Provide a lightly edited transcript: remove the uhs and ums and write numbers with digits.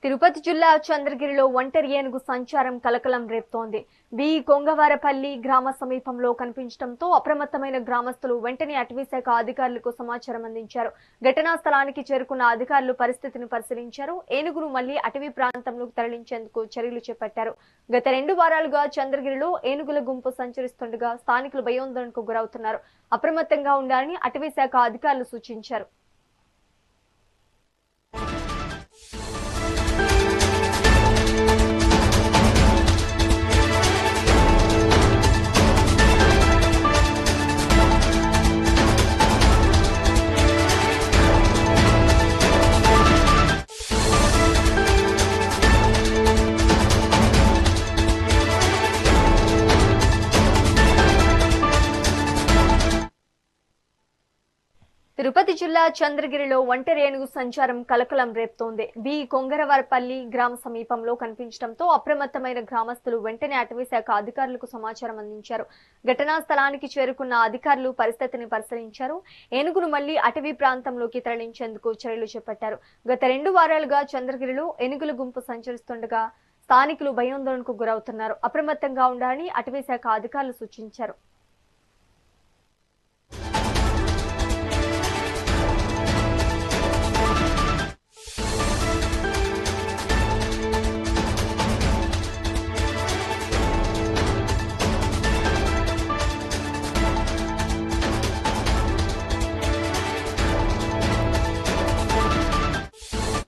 తిరుపతి జిల్లా చంద్రగిరిలో ఒంటరి ఏనుగు సంచారం కలకలం రేపుతోంది. కొంగవారపల్లి గ్రామ సమీపంలో కనిపించడంతో అప్రమత్తమైన గ్రామస్తులు వెంటనే అటవీశాఖ అధికారులకు సమాచారం అందించారు. ఘటనా స్థలానికి చేరుకున్న అధికారులు పరిస్థితిని పరిశీలించారు. ఏనుగును మళ్లీ అటవీ ప్రాంతంలోకి తరలించేందుకు చర్యలు చేపట్టారు. గత 2 వారాలుగా చంద్రగిరిలో ఏనుగుల గుంపు సంచరిస్తుండగా స్థానికులు భయాందోళనకు గురవుతున్నారు. అప్రమత్తంగా ఉండాలని అటవీశాఖ అధికారులు సూచించారు. తిరుపతి జిల్లా చంద్రగిరిలో ఒంటరి ఏనుగు సంచారం కలకలం రేపుతోంది. కొంగరవారపల్లి గ్రామ సమీపంలో కనిపించడంతో అప్రమత్తమైన గ్రామస్తులు వెంటనే అటవీశాఖ అధికారులకు సమాచారం అందించారు. ఘటనా స్థలానికి చేరుకున్న అధికారులు పరిస్థితిని పరిశీలించారు. ఏనుగును మళ్లీ అటవీ ప్రాంతంలోకి తరలించేందుకు చర్యలు చేపట్టారు. గత 2 వారాలుగా చంద్రగిరిలో ఏనుగుల గుంపు సంచరిస్తుండగా స్థానికులు భయాందోళనకు గురవుతున్నారు. అప్రమత్తంగా ఉండాలని అటవీశాఖ అధికారులు సూచించారు.